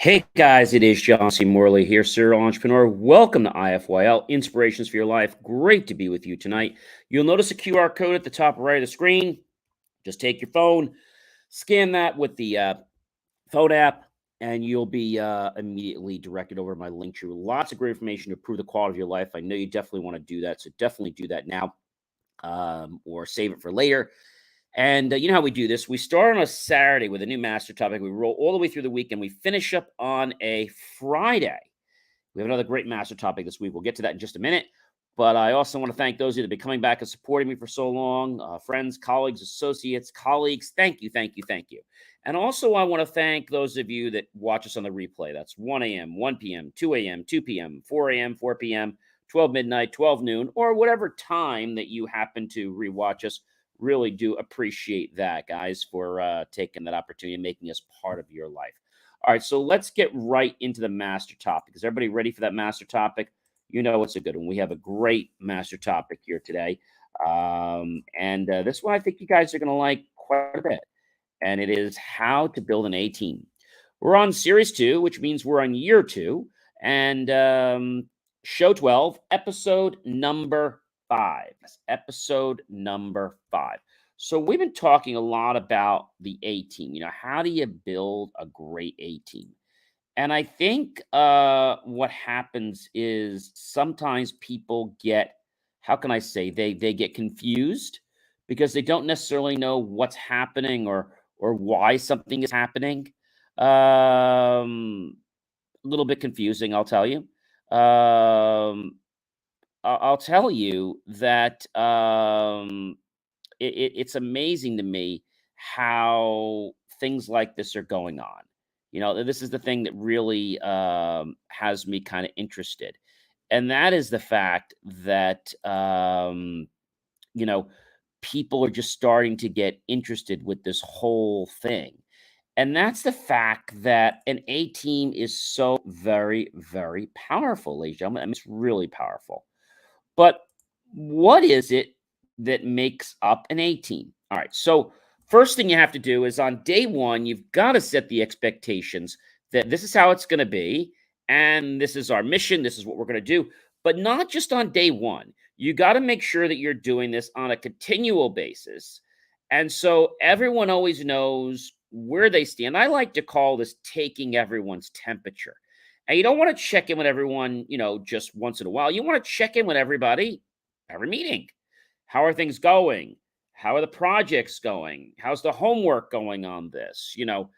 Hey guys, it is John C. Morley here, serial entrepreneur. Welcome to IFYL, Inspirations for Your Life. Great to be with you tonight. You'll notice a QR code at the top right of the screen. Just take your phone, scan that with the phone app, and you'll be immediately directed over to my link tree. Lots of great information to improve the quality of your life. I know you definitely want to do that, so definitely do that now or save it for later. And you know how we do this. We start on a Saturday with a new master topic. We roll all the way through the week, and we finish up on a Friday. We have another great master topic this week. We'll get to that in just a minute. But I also want to thank those of you that have been coming back and supporting me for so long. Friends, colleagues, associates, colleagues. Thank you, thank you, thank you. And also, I want to thank those of you that watch us on the replay. That's 1 a.m., 1 p.m., 2 a.m., 2 p.m., 4 a.m., 4 p.m., 12 midnight, 12 noon, or whatever time that you happen to rewatch us. Really do appreciate that, guys, for taking that opportunity and making us part of your life. All right, so let's get right into the master topic. Is everybody ready for that master topic? You know it's a good one. We have a great master topic here today. And this one I think you guys are going to like quite a bit. And it is how to build an A team. We're on series two, which means we're on year two. And show 12, episode number five. That's episode number five. So we've been talking a lot about the A team. You know, how do you build a great A team? And I think what happens is sometimes people get, how can I say, they get confused because they don't necessarily know what's happening or why something is happening. A little bit confusing, I'll tell you. I'll tell you that it's amazing to me how things like this are going on. You know, this is the thing that really has me kind of interested. And that is the fact that, you know, people are just starting to get interested with this whole thing. And that's the fact that an A team is so very, very powerful, ladies and gentlemen. I mean, it's really powerful. But what is it that makes up an A team? All right. So, first thing you have to do is on day one, you've got to set the expectations that this is how it's going to be. And this is our mission. This is what we're going to do. But not just on day one. You got to make sure that you're doing this on a continual basis. And so everyone always knows where they stand. I like to call this taking everyone's temperature. And you don't want to check in with everyone, you know, just once in a while. You want to check in with everybody every meeting. How are things going? How are the projects going? How's the homework going on this? You know,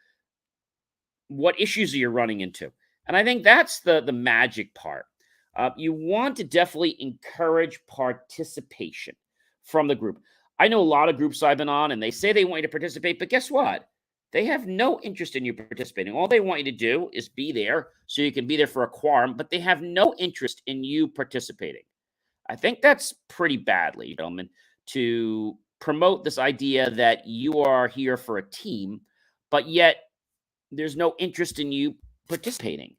what issues are you running into? And I think that's the magic part. You want to definitely encourage participation from the group. I know a lot of groups I've been on, and they say they want you to participate, but guess what? They have no interest in you participating. All they want you to do is be there so you can be there for a quorum, but they have no interest in you participating. I think that's pretty badly, gentlemen, to promote this idea that you are here for a team, but yet there's no interest in you participating.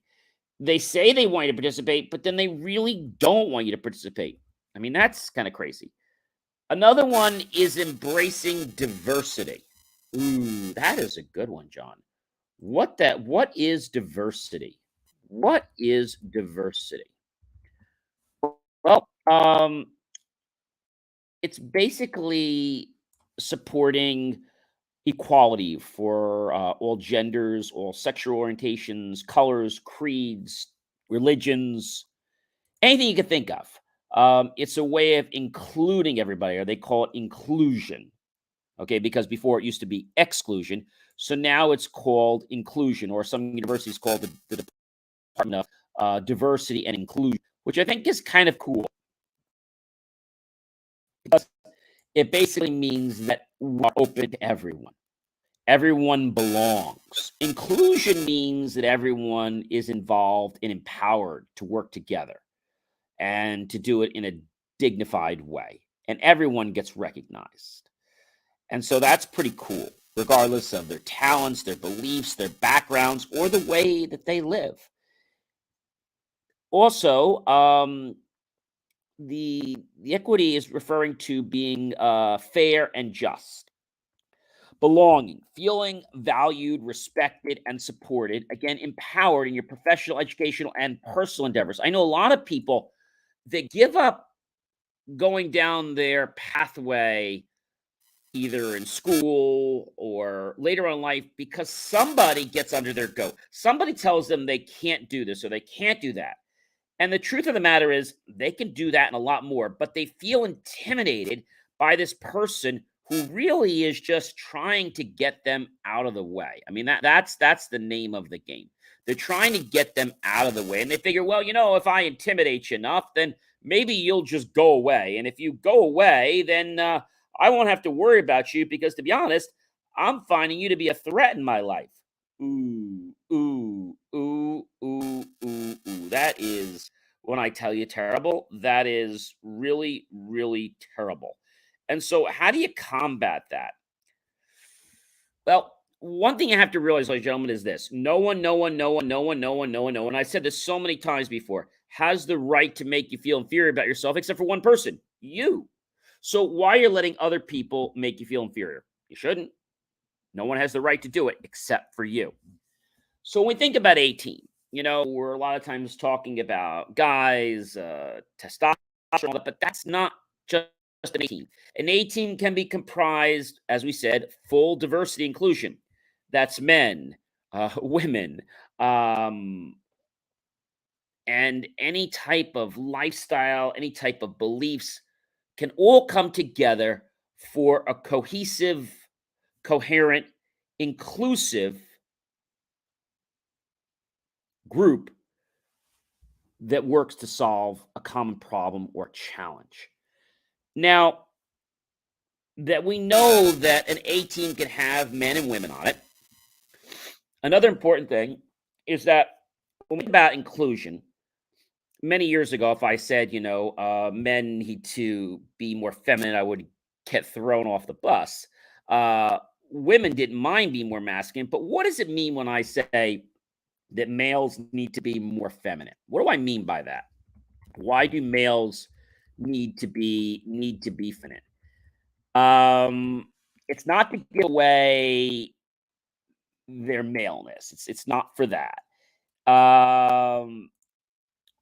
They say they want you to participate, but then they really don't want you to participate. I mean, that's kind of crazy. Another one is embracing diversity. Ooh, that is a good one, John. What is diversity? What is diversity? Well, it's basically supporting equality for all genders, all sexual orientations, colors, creeds, religions, anything you can think of. It's a way of including everybody, or they call it inclusion. Okay, because before it used to be exclusion. So now it's called inclusion, or some universities call the Department of Diversity and Inclusion, which I think is kind of cool because it basically means that we're open to everyone. Everyone belongs. Inclusion means that everyone is involved and empowered to work together and to do it in a dignified way. And everyone gets recognized. And so that's pretty cool, regardless of their talents, their beliefs, their backgrounds, or the way that they live. Also, the equity is referring to being fair and just. belonging, feeling valued, respected, and supported. Again, empowered in your professional, educational, and personal endeavors. I know a lot of people that give up going down their pathway either in school or later on in life because somebody gets under their goat. Somebody tells them they can't do this or they can't do that. And the truth of the matter is, they can do that and a lot more, but they feel intimidated by this person who really is just trying to get them out of the way. I mean, that's the name of the game. They're trying to get them out of the way, and they figure, well, if I intimidate you enough, then maybe you'll just go away. And if you go away, then I won't have to worry about you because, to be honest, I'm finding you to be a threat in my life. Ooh, ooh, ooh, ooh, ooh, ooh. That is, when I tell you terrible, that is really, really terrible. And so, how do you combat that? Well, one thing you have to realize, ladies and gentlemen, is this: no one, no one, no one, no one, no one, no one, no one. I said this so many times before, has the right to make you feel inferior about yourself, except for one person, you. So, why are you letting other people make you feel inferior? You shouldn't. No one has the right to do it except for you. So when we think about 18, we're a lot of times talking about guys, testosterone, but that's not just an 18. An 18 can be comprised, as we said, full diversity inclusion. That's men, women, um, and any type of lifestyle, any type of beliefs can all come together for a cohesive, coherent, inclusive group that works to solve a common problem or challenge. Now, that we know that an A team can have men and women on it, another important thing is that when we think about inclusion, many years ago, if I said, men need to be more feminine, I would get thrown off the bus. Women didn't mind being more masculine, but what does it mean when I say that males need to be more feminine? What do I mean by that? Why do males need to be feminine? It's not to give away their maleness. It's not for that. Um,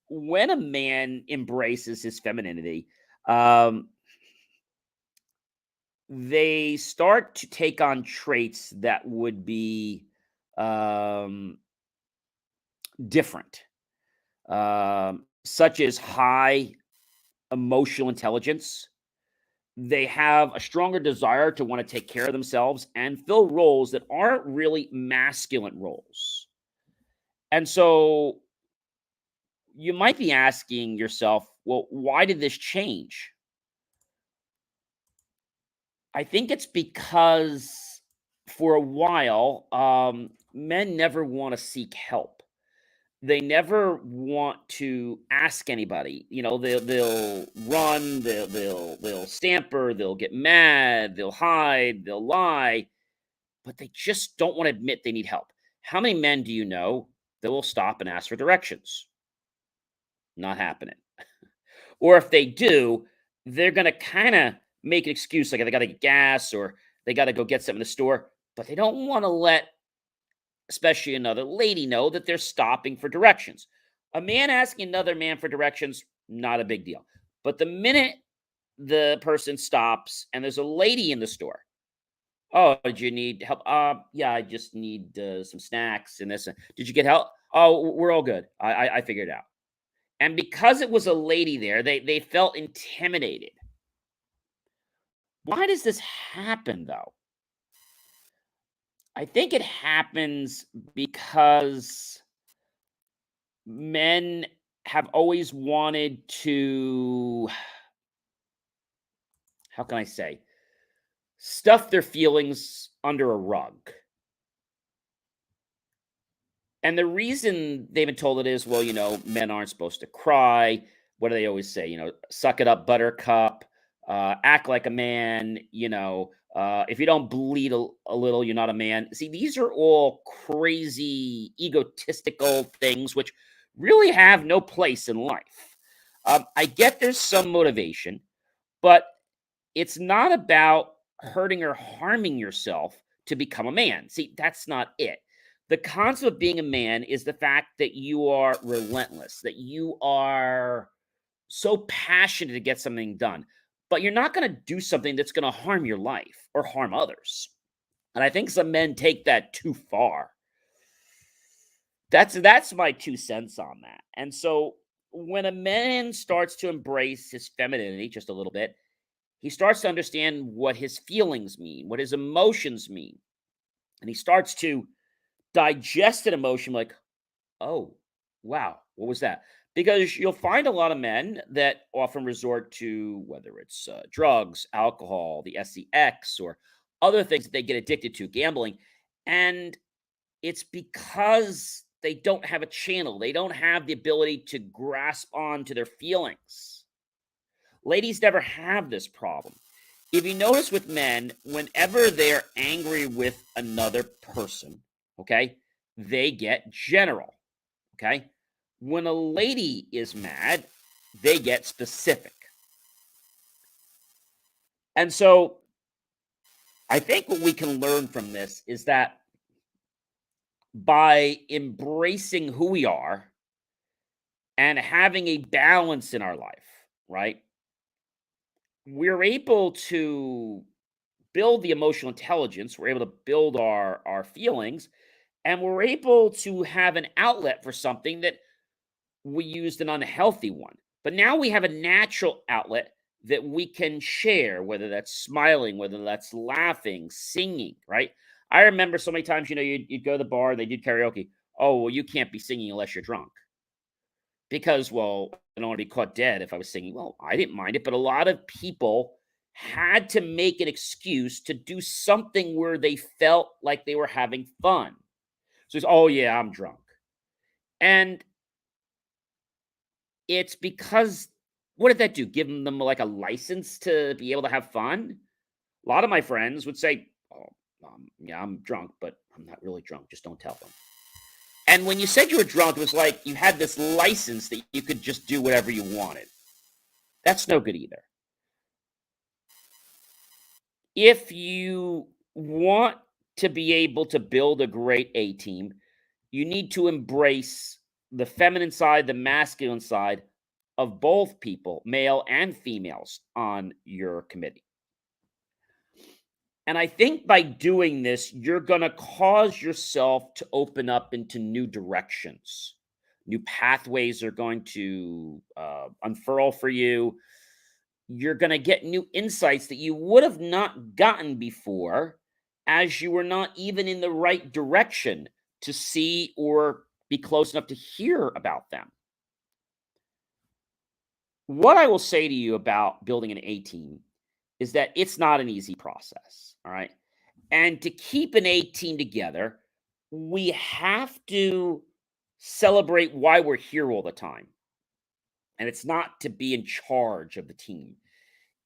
when a man embraces his femininity, um, they start to take on traits that would be um, different, such as high emotional intelligence. They have a stronger desire to want to take care of themselves and fill roles that aren't really masculine roles. And so you might be asking yourself, well, why did this change? I think it's because for a while, men never want to seek help. They never want to ask anybody. They'll run, they'll stamper, they'll get mad, they'll hide, they'll lie, but they just don't want to admit they need help. How many men do you know that will stop and ask for directions? Not happening. Or if they do, they're going to kind of make an excuse like they got to get gas or they got to go get something in the store, but they don't want to let, especially another lady, know that they're stopping for directions. A man asking another man for directions, not a big deal. But the minute the person stops and there's a lady in the store, oh, did you need help? Yeah, I just need some snacks and this. Did you get help? Oh, we're all good. I figured it out. And because it was a lady there, they felt intimidated. Why does this happen, though? I think it happens because men have always wanted to, how can I say, stuff their feelings under a rug. And the reason they've been told it is, well, men aren't supposed to cry. What do they always say? Suck it up, buttercup, act like a man, if you don't bleed a little, you're not a man. See, these are all crazy, egotistical things which really have no place in life. I get there's some motivation, but it's not about hurting or harming yourself. to become a man. See, that's not it. The concept of being a man is the fact that you are relentless, that you are so passionate to get something done, but you're not going to do something that's going to harm your life or harm others. And I think some men take that too far. That's my 2 cents on that. And so when a man starts to embrace his femininity just a little bit, he starts to understand what his feelings mean, what his emotions mean. And he starts to digest an emotion like, oh, wow, what was that? Because you'll find a lot of men that often resort to whether it's drugs, alcohol, the sex, or other things that they get addicted to, gambling. And it's because they don't have a channel. They don't have the ability to grasp on to their feelings. Ladies never have this problem. If you notice with men, whenever they're angry with another person, okay, they get general, okay? When a lady is mad, they get specific. And so I think what we can learn from this is that by embracing who we are and having a balance in our life, right? We're able to build the emotional intelligence, we're able to build our feelings, and we're able to have an outlet for something that we used an unhealthy one. But now we have a natural outlet that we can share, whether that's smiling, whether that's laughing, singing, right? I remember so many times, you'd go to the bar, they did karaoke. Oh, well, you can't be singing unless you're drunk. Because, well, I don't want to be caught dead if I was singing. Well, I didn't mind it, but a lot of people had to make an excuse to do something where they felt like they were having fun. So it's, oh yeah, I'm drunk. And it's because what did that do? Give them like a license to be able to have fun? A lot of my friends would say, oh, yeah, I'm drunk, but I'm not really drunk. Just don't tell them. And when you said you were drunk, it was like you had this license that you could just do whatever you wanted. That's no good either. If you want to be able to build a great A team, you need to embrace the feminine side, the masculine side of both people, male and females, on your committee. And I think by doing this, you're going to cause yourself to open up into new directions. New pathways are going to unfurl for you. You're going to get new insights that you would have not gotten before, as you were not even in the right direction to see or be close enough to hear about them. What I will say to you about building an A team is that it's not an easy process. All right. And to keep an A team together, we have to celebrate why we're here all the time. And it's not to be in charge of the team,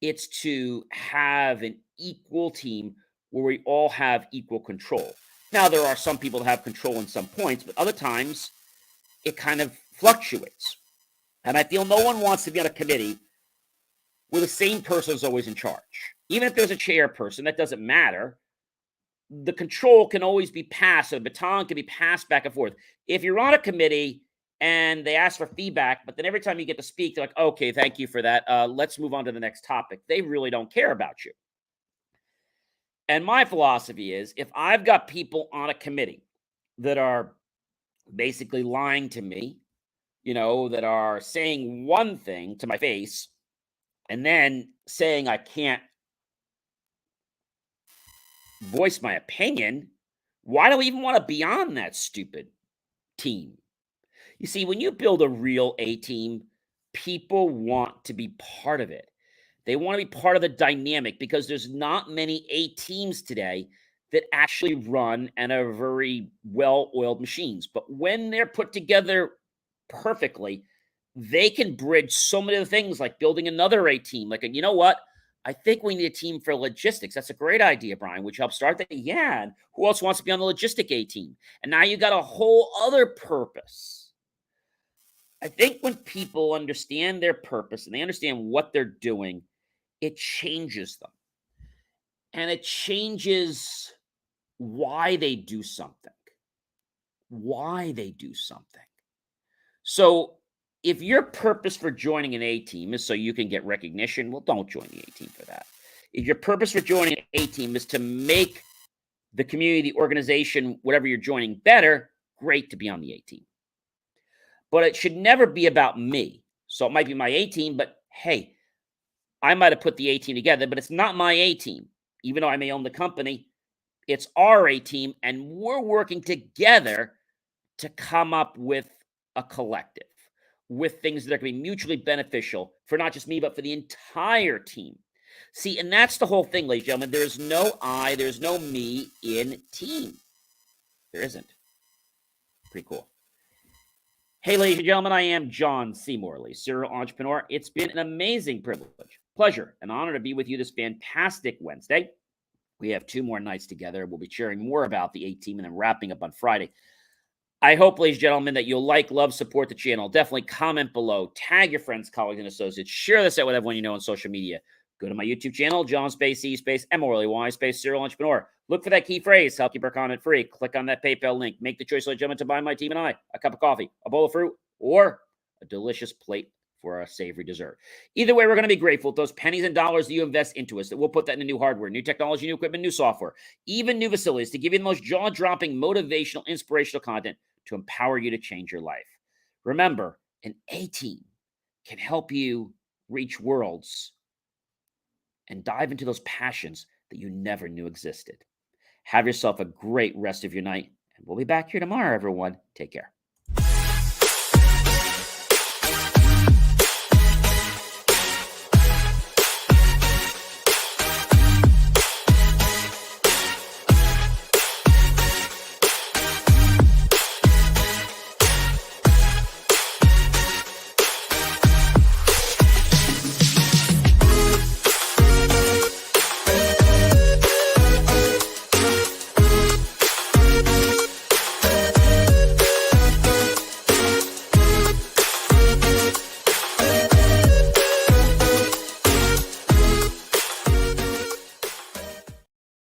it's to have an equal team where we all have equal control. Now, there are some people that have control in some points, but other times it kind of fluctuates. And I feel no one wants to be on a committee where the same person is always in charge. Even if there's a chairperson, that doesn't matter. The control can always be passed, so the baton can be passed back and forth. If you're on a committee and they ask for feedback, but then every time you get to speak, they're like, okay, thank you for that. Let's move on to the next topic. They really don't care about you. And my philosophy is, if I've got people on a committee that are basically lying to me, that are saying one thing to my face and then saying I can't voice my opinion, why do I even want to be on that stupid team? You see, when you build a real A team, people want to be part of it. They want to be part of the dynamic because there's not many A teams today that actually run and are very well-oiled machines. But when they're put together perfectly, they can bridge so many other things, like building another A team. Like, you know what? I think we need a team for logistics. That's a great idea, Brian. Would you help start that? Yeah. And who else wants to be on the logistic A team? And now you got a whole other purpose. I think when people understand their purpose and they understand what they're doing, it changes them. And it changes why they do something. Why they do something. So if your purpose for joining an A team is so you can get recognition, well, don't join the A team for that. If your purpose for joining an A team is to make the community, the organization, whatever you're joining better, great to be on the A team. But it should never be about me. So it might be my A team, but hey, I might have put the A team together, but it's not my A team. Even though I may own the company, it's our A team, and we're working together to come up with a collective, with things that are going to be mutually beneficial for not just me, but for the entire team. See, and that's the whole thing, ladies and gentlemen. There's no I, there's no me in team. There isn't. Pretty cool. Hey, ladies and gentlemen, I am John C. Morley, serial entrepreneur. It's been an amazing privilege, pleasure, and honor to be with you this fantastic Wednesday. We have 2 more nights together. We'll be sharing more about the A team and then wrapping up on Friday. I hope, ladies and gentlemen, that you'll like, love, support the channel. Definitely comment below, tag your friends, colleagues, and associates. Share this out with everyone you know on social media. Go to my YouTube channel, John Space E Space M-O-R-L-E-Y Space Serial Entrepreneur. Look for that key phrase, help keep our content free. Click on that PayPal link. Make the choice, ladies and gentlemen, to buy my team and I a cup of coffee, a bowl of fruit, or a delicious plate for a savory dessert. Either way, we're going to be grateful for those pennies and dollars that you invest into us, that we'll put that into new hardware, new technology, new equipment, new software, even new facilities to give you the most jaw-dropping, motivational, inspirational content to empower you to change your life. Remember, an A team can help you reach worlds and dive into those passions that you never knew existed. Have yourself a great rest of your night, and we'll be back here tomorrow, everyone. Take care.